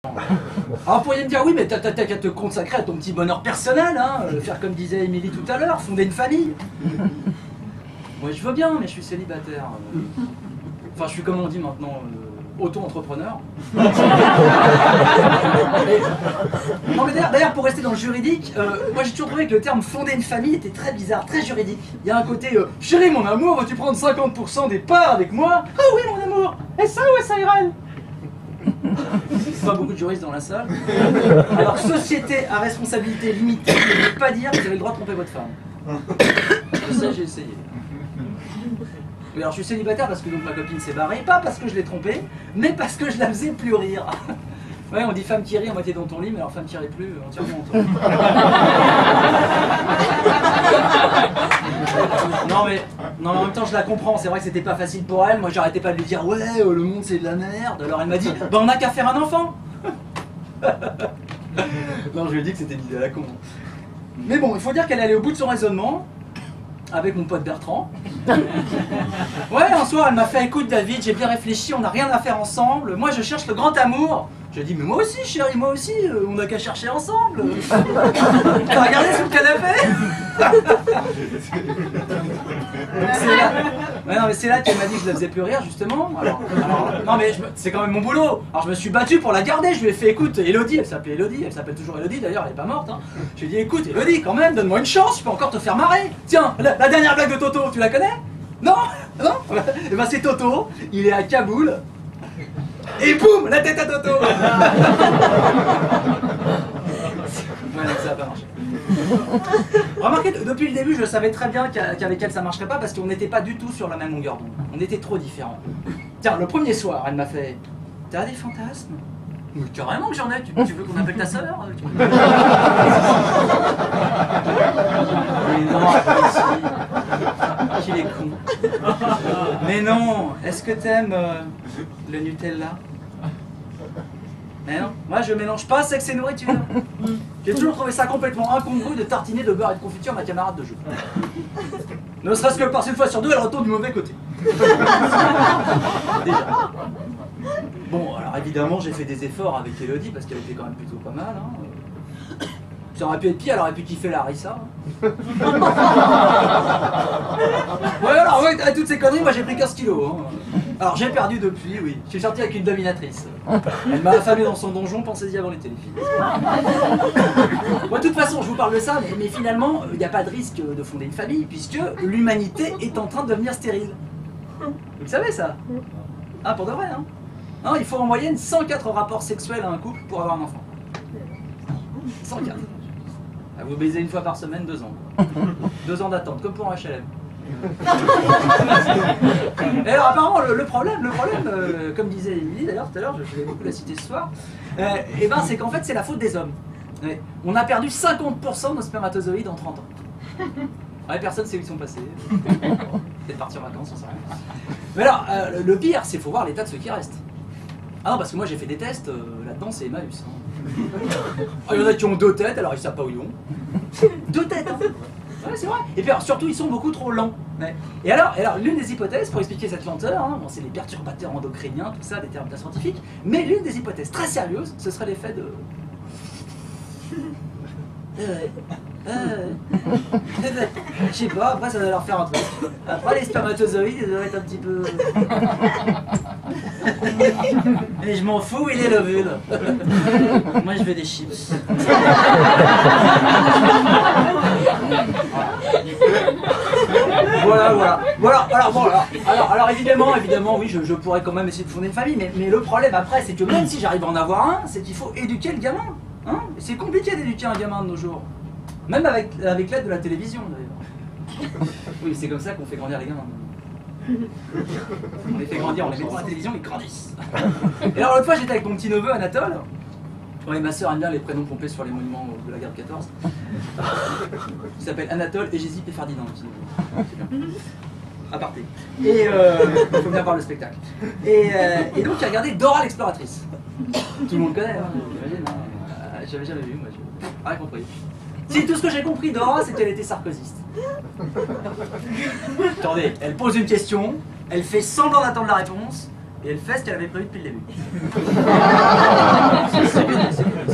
Alors, vous pourriez me dire, oui, mais t'as qu'à te consacrer à ton petit bonheur personnel, hein, faire comme disait Émilie tout à l'heure, fonder une famille. Moi, je veux bien, mais je suis célibataire. Enfin, je suis, comme on dit maintenant, auto-entrepreneur. Non, mais d'ailleurs, pour rester dans le juridique, moi j'ai toujours trouvé que le terme fonder une famille était très bizarre, très juridique. Il y a un côté, chérie, mon amour, veux-tu prendre 50% des parts avec moi? Oh oui, mon amour, SA ou SARL? Pas beaucoup de juristes dans la salle. Alors, société à responsabilité limitée ne veut pas dire que vous avez le droit de tromper votre femme. Je sais, j'ai essayé. Oui, alors je suis célibataire parce que donc ma copine s'est barrée, pas parce que je l'ai trompée, mais parce que je la faisais plus rire. Ouais, on dit femme qui rit en moitié dans ton lit, mais alors femme qui rit plus entièrement dans ton lit. Non, mais en même temps je la comprends, c'est vrai que c'était pas facile pour elle. Moi j'arrêtais pas de lui dire ouais, le monde c'est de la merde. Alors elle m'a dit bah on n'a qu'à faire un enfant. Non, je lui ai dit que c'était une idée à la con. Mais bon, il faut dire qu'elle est allée au bout de son raisonnement. Avec mon pote Bertrand. Ouais, un soir, elle m'a fait écoute David, j'ai bien réfléchi, on n'a rien à faire ensemble. Moi, je cherche le grand amour. J'ai dit, mais moi aussi, chérie, moi aussi, on n'a qu'à chercher ensemble. T'as regardé sous le canapé? Donc c'est là. Ouais, non, mais c'est là qu'elle m'a dit que je la faisais plus rire, justement. Alors non, mais c'est quand même mon boulot. Alors je me suis battu pour la garder. Je lui ai fait écoute, Elodie, elle s'appelait Elodie, elle s'appelle toujours Elodie d'ailleurs, elle est pas morte. Hein. Je lui ai dit écoute, Elodie, quand même, donne-moi une chance, je peux encore te faire marrer. Tiens, la dernière blague de Toto, tu la connais? Non? Non? Et ben c'est Toto, il est à Kaboul. Et boum, la tête à Toto. Voilà, ça n'a pas marché. Remarquez, depuis le début, je savais très bien qu'avec elle ça marcherait pas parce qu'on n'était pas du tout sur la même longueur d'onde. On était trop différents. Tiens, le premier soir, elle m'a fait « T'as des fantasmes ?» Mais carrément que j'en ai, tu veux qu'on appelle ta sœur? Mais non, qu'il est con. Mais non, est-ce que t'aimes le Nutella? Mais non, moi je mélange pas sexe et nourriture. J'ai toujours trouvé ça complètement incongru de tartiner de beurre et de confiture ma camarade de jeu. Ne serait-ce que parce qu'une fois sur deux, elle retourne du mauvais côté. Déjà. Bon, alors évidemment, j'ai fait des efforts avec Elodie parce qu'elle était quand même plutôt pas mal. Hein. Ça aurait pu être pire, elle aurait pu kiffer la harissa. Ouais, alors, ouais, à toutes ces conneries, moi j'ai pris 15 kilos. Hein. Alors j'ai perdu depuis, oui. Je suis sorti avec une dominatrice. Elle m'a affamé dans son donjon, pensez-y avant les téléfilms. Bon, de toute façon, je vous parle de ça, mais finalement, il n'y a pas de risque de fonder une famille, puisque l'humanité est en train de devenir stérile. Vous le savez ça? Ah, pour de vrai, hein? Non, il faut en moyenne 104 rapports sexuels à un couple pour avoir un enfant. 104. Vous baisez une fois par semaine, 2 ans. 2 ans d'attente, comme pour un HLM. Et alors apparemment le problème, comme disait Émilie d'ailleurs tout à l'heure, je vais beaucoup la citer ce soir, et ben c'est qu'en fait c'est la faute des hommes. Ouais. On a perdu 50% de nos spermatozoïdes en 30 ans. Ouais, personne ne sait où ils sont passés. Peut-être partir en vacances, on sait rien. Mais alors, le pire, c'est qu'il faut voir l'état de ceux qui restent. Ah non, parce que moi j'ai fait des tests, là-dedans c'est Emmaüs. Hein. Ah, il y en a qui ont 2 têtes, alors ils savent pas où ils vont. 2 têtes, hein. Ouais, c'est vrai. Et puis alors, surtout, ils sont beaucoup trop lents. Ouais. Et alors l'une des hypothèses pour expliquer cette lenteur, hein, bon, c'est les perturbateurs endocriniens, tout ça, des termes bien scientifiques, mais l'une des hypothèses très sérieuses, ce serait l'effet de... je sais pas, après ça doit leur faire un truc. Après les spermatozoïdes, ils doivent être un petit peu... Mais je m'en fous, il est l'ovule. Moi je veux des chips. Voilà. Alors évidemment, oui, je pourrais quand même essayer de fonder une famille, mais le problème après, c'est que même si j'arrive à en avoir un, c'est qu'il faut éduquer le gamin. Hein, c'est compliqué d'éduquer un gamin de nos jours. Même avec l'aide de la télévision, d'ailleurs. Oui, c'est comme ça qu'on fait grandir les gamins. On les fait grandir, on les met devant la télévision, ils grandissent. Et alors l'autre fois, j'étais avec mon petit neveu Anatole. Ouais, ma soeur aime bien les prénoms pompés sur les monuments de la guerre de 14. Il s'appelle Anatole, Égésipe et Ferdinand. C'est bien. Aparté. Et il faut bien voir le spectacle. Et donc il a regardé Dora l'exploratrice. Tout le monde connaît, hein, j'imagine. J'avais jamais vu, moi. Rien compris. Si tout ce que j'ai compris Dora, c'est qu'elle était sarkozyste. Attendez, elle pose une question, elle fait semblant d'attendre la réponse, Et elle fait ce qu'elle avait prévu depuis le début. C'est bien, c'est bien.